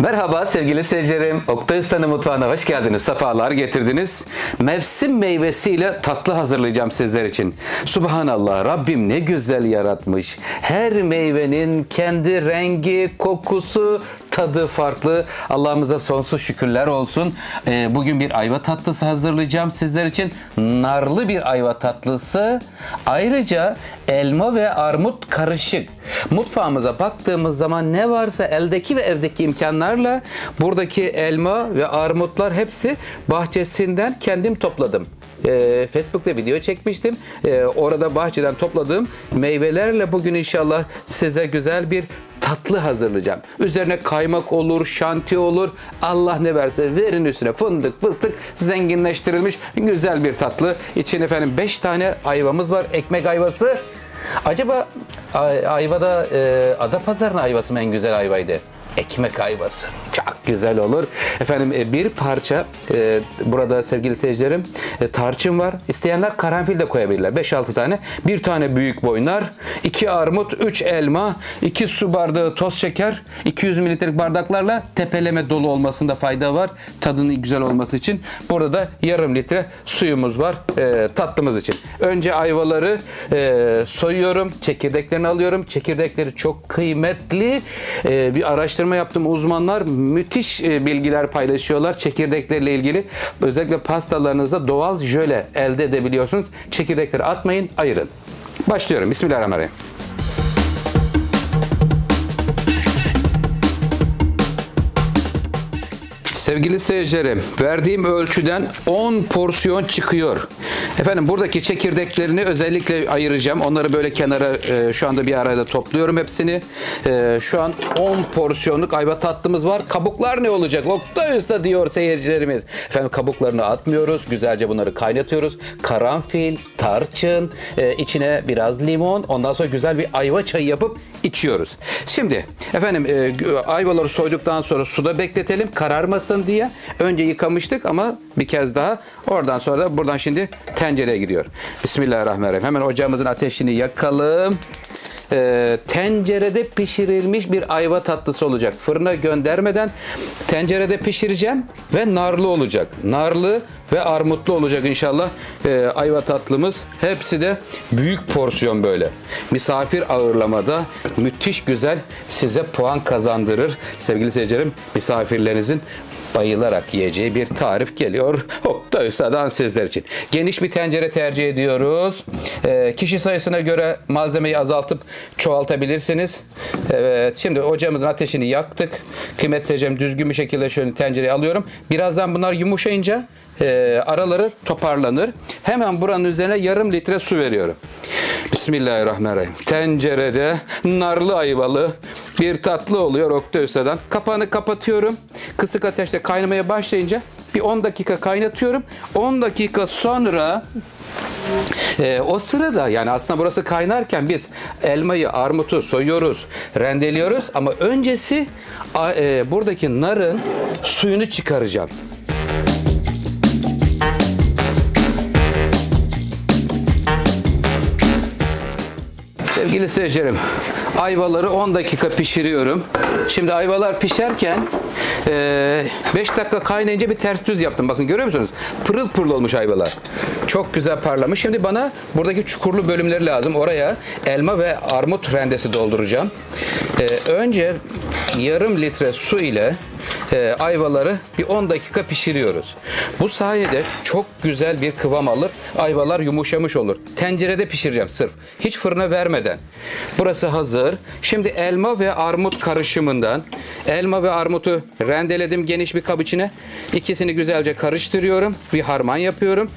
Merhaba sevgili seyircilerim. Oktay Usta'nın mutfağına hoş geldiniz. Sefalar getirdiniz. Mevsim meyvesiyle tatlı hazırlayacağım sizler için. Subhanallah, Rabbim ne güzel yaratmış. Her meyvenin kendi rengi, kokusu, tadı farklı. Allah'ımıza sonsuz şükürler olsun. Bugün bir ayva tatlısı hazırlayacağım sizler için. Narlı bir ayva tatlısı. Ayrıca elma ve armut karışık. Mutfağımıza baktığımız zaman ne varsa eldeki ve evdeki imkanlarla buradaki elma ve armutlar hepsi bahçesinden kendim topladım. Facebook'ta video çekmiştim. Orada bahçeden topladığım meyvelerle bugün inşallah size güzel bir tatlı hazırlayacağım. Üzerine kaymak olur, şanti olur. Allah ne verse verin üstüne fındık, fıstık zenginleştirilmiş güzel bir tatlı. İçine efendim 5 tane ayvamız var. Ekmek ayvası. Acaba ayvada Adapazarı'nın ayvası mı en güzel ayvaydı? Ekmek ayvası. Çok güzel olur. Efendim bir parça burada sevgili seyircilerim tarçın var. İsteyenler karanfil de koyabilirler. 5-6 tane. Bir tane büyük boynar. 2 armut, 3 elma, 2 su bardağı toz şeker, 200 mililitrelik bardaklarla tepeleme dolu olmasında fayda var. Tadının güzel olması için. Burada da yarım litre suyumuz var tatlımız için. Önce ayvaları soyuyorum. Çekirdeklerini alıyorum. Çekirdekleri çok kıymetli. Bir araştırma yaptım. Uzmanlar müthiş bilgiler paylaşıyorlar çekirdekleriyle ilgili. Özellikle pastalarınızda doğal jöle elde edebiliyorsunuz. Çekirdekleri atmayın, ayırın. Başlıyorum. Bismillahirrahmanirrahim. Sevgili seyircilerim, verdiğim ölçüden 10 porsiyon çıkıyor. Efendim buradaki çekirdeklerini özellikle ayıracağım. Onları böyle kenara şu anda bir arada topluyorum hepsini. Şu an 10 porsiyonluk ayva tatlımız var. Kabuklar ne olacak? Oktay Usta diyor seyircilerimiz. Efendim kabuklarını atmıyoruz. Güzelce bunları kaynatıyoruz. Karanfil, tarçın, içine biraz limon. Ondan sonra güzel bir ayva çayı yapıp içiyoruz. Şimdi efendim ayvaları soyduktan sonra suda bekletelim kararmasın diye. Önce yıkamıştık ama bir kez daha. Oradan sonra da buradan şimdi tencereye giriyor. Bismillahirrahmanirrahim. Hemen ocağımızın ateşini yakalım. Tencerede pişirilmiş bir ayva tatlısı olacak. Fırına göndermeden tencerede pişireceğim ve narlı olacak. Narlı ve armutlu olacak inşallah ayva tatlımız. Hepsi de büyük porsiyon böyle. Misafir ağırlamada müthiş güzel size puan kazandırır. Sevgili seyircilerim, misafirlerinizin bayılarak yiyeceği bir tarif geliyor Oktay Usta'dan sizler için. Geniş bir tencere tercih ediyoruz. Kişi sayısına göre malzemeyi azaltıp çoğaltabilirsiniz. Evet, şimdi ocağımızın ateşini yaktık. Kıymetli seyircilerim, düzgün bir şekilde şöyle tencereye alıyorum. Birazdan bunlar yumuşayınca araları toparlanır. Hemen buranın üzerine yarım litre su veriyorum. Bismillahirrahmanirrahim. Tencerede narlı ayvalı bir tatlı oluyor Oktay Usta'dan. Kapağını kapatıyorum. Kısık ateşte kaynamaya başlayınca bir 10 dakika kaynatıyorum. 10 dakika sonra o sırada yani aslında burası kaynarken biz elmayı, armutu soyuyoruz, rendeliyoruz ama öncesi buradaki narın suyunu çıkaracağım. Sevgili seyircilerim, ayvaları 10 dakika pişiriyorum. Şimdi ayvalar pişerken 5 dakika kaynayınca bir ters düz yaptım. Bakın görüyor musunuz? Pırıl pırıl olmuş ayvalar. Çok güzel parlamış. Şimdi bana buradaki çukurlu bölümleri lazım. Oraya elma ve armut rendesi dolduracağım. Önce yarım litre su ile ayvaları bir 10 dakika pişiriyoruz. Bu sayede çok güzel bir kıvam alır. Ayvalar yumuşamış olur. Tencerede pişireceğim sırf. Hiç fırına vermeden. Burası hazır. Şimdi elma ve armut karışımından elma ve armutu rendeledim geniş bir kap içine. İkisini güzelce karıştırıyorum. Bir harman yapıyorum.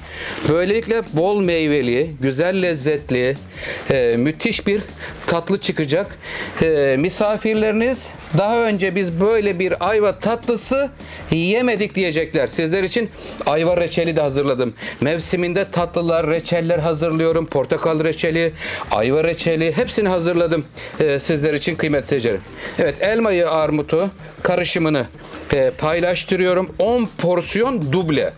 Böylelikle bol meyveli, güzel lezzetli, müthiş bir tatlı çıkacak. Misafirleriniz daha önce biz böyle bir ayva tatlısı yemedik diyecekler. Sizler için ayva reçeli de hazırladım. Mevsiminde tatlılar, reçeller hazırlıyorum. Portakal reçeli, ayva reçeli hepsini hazırladım sizler için kıymetli seyircilerim. Evet, elmayı, armutu karışımını paylaştırıyorum. 10 porsiyon duble.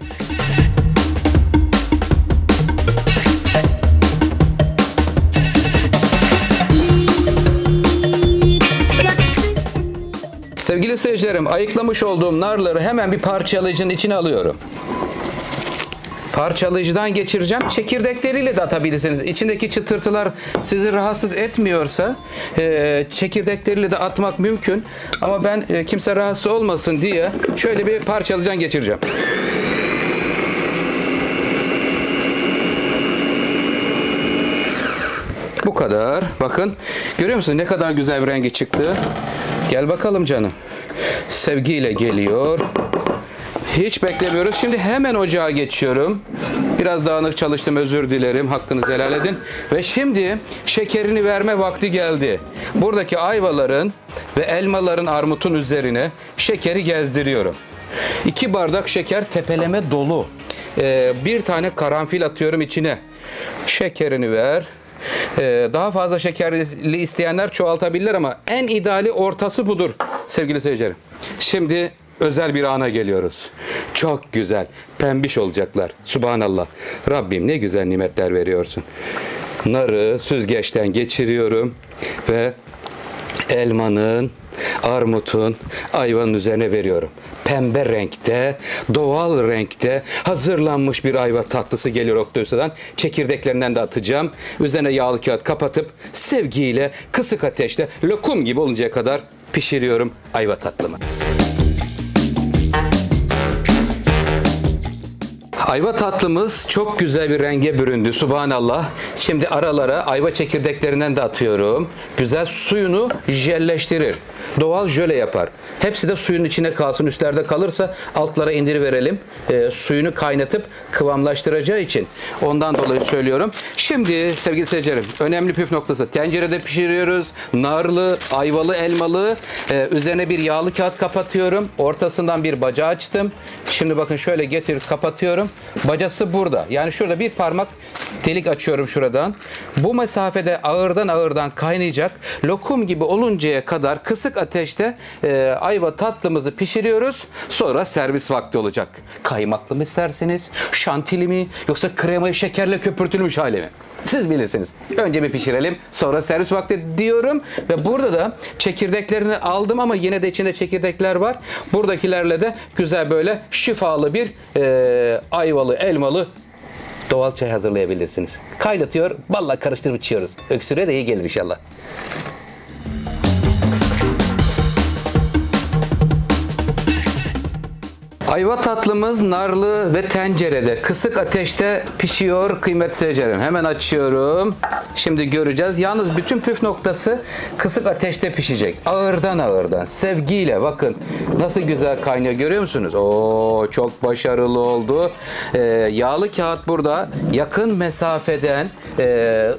Sevgili seyircilerim, ayıklamış olduğum narları hemen bir parçalayıcının içine alıyorum. Parçalayıcıdan geçireceğim. Çekirdekleriyle de atabilirsiniz. İçindeki çıtırtılar sizi rahatsız etmiyorsa çekirdekleriyle de atmak mümkün. Ama ben kimse rahatsız olmasın diye şöyle bir parçalayıcıdan geçireceğim. Bu kadar. Bakın. Görüyor musunuz ne kadar güzel bir rengi çıktı. Gel bakalım canım. Sevgiyle geliyor. Hiç beklemiyoruz. Şimdi hemen ocağa geçiyorum. Biraz dağınık çalıştım, özür dilerim. Hakkınızı helal edin. Ve şimdi şekerini verme vakti geldi. Buradaki ayvaların ve elmaların, armutun üzerine şekeri gezdiriyorum. 2 bardak şeker tepeleme dolu. Bir tane karanfil atıyorum içine. Şekerini ver. Daha fazla şekerli isteyenler çoğaltabilirler ama en ideali ortası budur sevgili seyircilerim. Şimdi özel bir ana geliyoruz. Çok güzel. Pembiş olacaklar. Subhanallah. Rabbim ne güzel nimetler veriyorsun. Narı süzgeçten geçiriyorum ve elmanın, armutun, ayvanın üzerine veriyorum. Pembe renkte, doğal renkte hazırlanmış bir ayva tatlısı geliyor Oktay Usta'dan. Çekirdeklerinden de atacağım. Üzerine yağlı kağıt kapatıp sevgiyle kısık ateşte lokum gibi oluncaya kadar pişiriyorum ayva tatlımı. Ayva tatlımız çok güzel bir renge büründü. Subhanallah. Şimdi aralara ayva çekirdeklerinden de atıyorum. Güzel suyunu jelleştirir. Doğal jöle yapar. Hepsi de suyun içine kalsın. Üstlerde kalırsa altlara indiriverelim. Suyunu kaynatıp kıvamlaştıracağı için. Ondan dolayı söylüyorum. Şimdi sevgili seyircilerim, önemli püf noktası. Tencerede pişiriyoruz. Narlı, ayvalı, elmalı. Üzerine bir yağlı kağıt kapatıyorum. Ortasından bir baca açtım. Şimdi bakın şöyle getirip kapatıyorum. Bacası burada. Yani şurada bir parmak delik açıyorum şuradan. Bu mesafede ağırdan kaynayacak. Lokum gibi oluncaya kadar kısık ateşte ayva tatlımızı pişiriyoruz. Sonra servis vakti olacak. Kaymaklı mı isterseniz, şantili mi, yoksa kremayı şekerle köpürtülmüş hali mi? Siz bilirsiniz. Önce bir pişirelim, sonra servis vakti diyorum. Ve burada da çekirdeklerini aldım ama yine de içinde çekirdekler var. Buradakilerle de güzel böyle şifalı bir ayvalı, elmalı doğal çay hazırlayabilirsiniz. Kaynatıyor, balla karıştırıp içiyoruz. Öksürüğe de iyi gelir inşallah. Ayva tatlımız narlı ve tencerede kısık ateşte pişiyor kıymetli seyircilerim. Hemen açıyorum. Şimdi göreceğiz. Yalnız bütün püf noktası kısık ateşte pişecek. Ağırdan sevgiyle bakın nasıl güzel kaynıyor, görüyor musunuz? Oo, çok başarılı oldu. Yağlı kağıt burada yakın mesafeden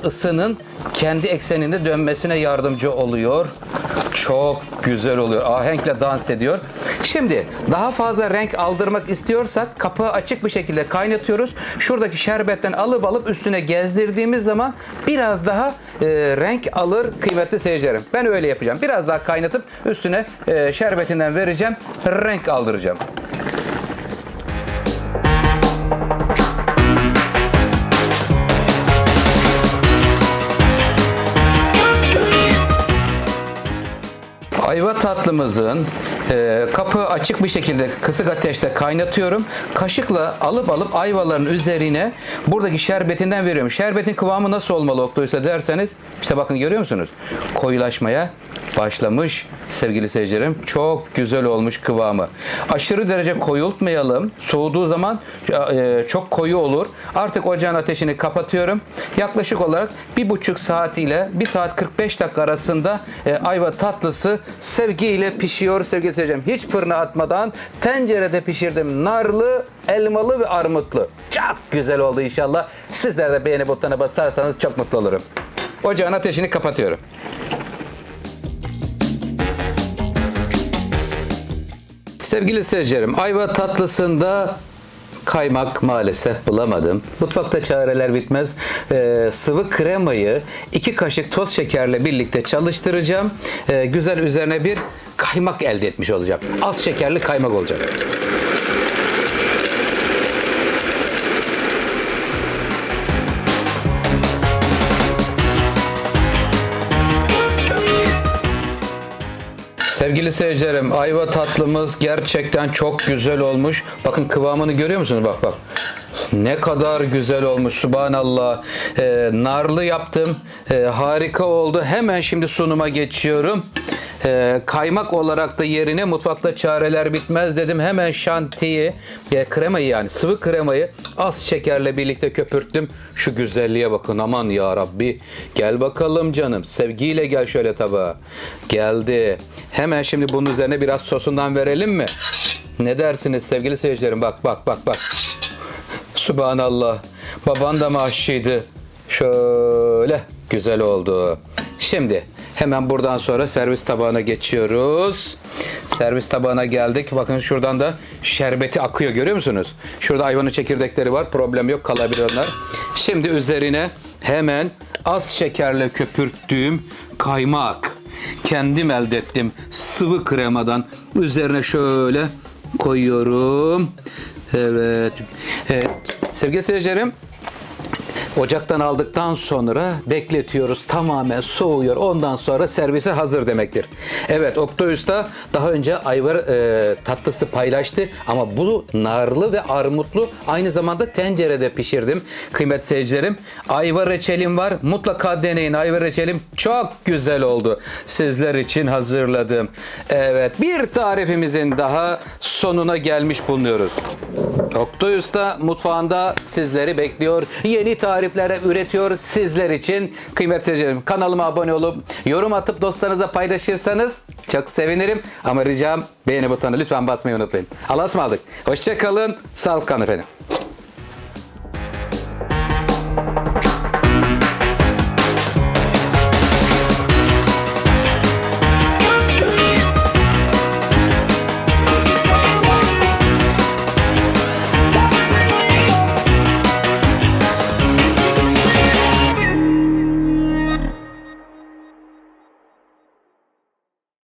ısının kendi ekseninde dönmesine yardımcı oluyor. Çok güzel oluyor. Ahenkle dans ediyor. Şimdi daha fazla renk aldırmak istiyorsak kapağı açık bir şekilde kaynatıyoruz. Şuradaki şerbetten alıp üstüne gezdirdiğimiz zaman biraz daha renk alır kıymetli seyircilerim. Ben öyle yapacağım. Biraz daha kaynatıp üstüne şerbetinden vereceğim. Renk aldıracağım. Ayva tatlımızın kapağı açık bir şekilde kısık ateşte kaynatıyorum. Kaşıkla alıp ayvaların üzerine buradaki şerbetinden veriyorum. Şerbetin kıvamı nasıl olmalı Oktay'sa derseniz, işte bakın görüyor musunuz? Koyulaşmaya başlamış sevgili seyircilerim. Çok güzel olmuş kıvamı. Aşırı derece koyultmayalım. Soğuduğu zaman çok koyu olur. Artık ocağın ateşini kapatıyorum. Yaklaşık olarak 1,5 saat ile 1 saat 45 dakika arasında ayva tatlısı sevgiyle pişiyor sevgili seyircilerim. Hiç fırına atmadan tencerede pişirdim. Narlı, elmalı ve armutlu. Çok güzel oldu inşallah. Sizler de beğeni butonuna basarsanız çok mutlu olurum. Ocağın ateşini kapatıyorum. Sevgili seyircilerim, ayva tatlısında kaymak maalesef bulamadım. Mutfakta çareler bitmez. Sıvı kremayı 2 kaşık toz şekerle birlikte çalıştıracağım. Güzel üzerine bir kaymak elde etmiş olacağım. Az şekerli kaymak olacak. Sevgili seyircilerim, ayva tatlımız gerçekten çok güzel olmuş. Bakın kıvamını görüyor musunuz? Bak bak. Ne kadar güzel olmuş. Subhanallah. Narlı yaptım. Harika oldu. Hemen şimdi sunuma geçiyorum. Kaymak olarak da yerine mutfakta çareler bitmez dedim. Hemen şantiyi, kremayı yani sıvı kremayı az şekerle birlikte köpürttüm. Şu güzelliğe bakın, aman ya Rabbi. Gel bakalım canım. Sevgiyle gel şöyle tabağa. Geldi. Hemen şimdi bunun üzerine biraz sosundan verelim mi? Ne dersiniz sevgili seyircilerim? Bak bak bak bak. Subhanallah. Baban da mı aşçıydı? Şöyle güzel oldu. Şimdi hemen buradan sonra servis tabağına geçiyoruz. Servis tabağına geldik. Bakın şuradan da şerbeti akıyor, görüyor musunuz? Şurada ayvanın çekirdekleri var. Problem yok, kalabilir onlar. Şimdi üzerine hemen az şekerle köpürttüğüm kaymak. Kendim elde ettim sıvı kremadan. Üzerine şöyle koyuyorum. Evet. Sevgili seyircilerim, ocaktan aldıktan sonra bekletiyoruz. Tamamen soğuyor. Ondan sonra servise hazır demektir. Evet, Oktay Usta daha önce ayva tatlısı paylaştı. Ama bu narlı ve armutlu, aynı zamanda tencerede pişirdim. Kıymetli seyircilerim, ayva reçelim var. Mutlaka deneyin. Ayva reçelim çok güzel oldu. Sizler için hazırladım. Evet, bir tarifimizin daha sonuna gelmiş bulunuyoruz. Oktay Usta mutfağında sizleri bekliyor. Yeni tariflere üretiyor sizler için. Kıymetli seyircilerim, kanalıma abone olup yorum atıp dostlarınızla paylaşırsanız çok sevinirim. Ama ricam beğeni butonuna lütfen basmayı unutmayın. Allah'a ısmarladık. Hoşça kalın. Sağlıkla kalın efendim.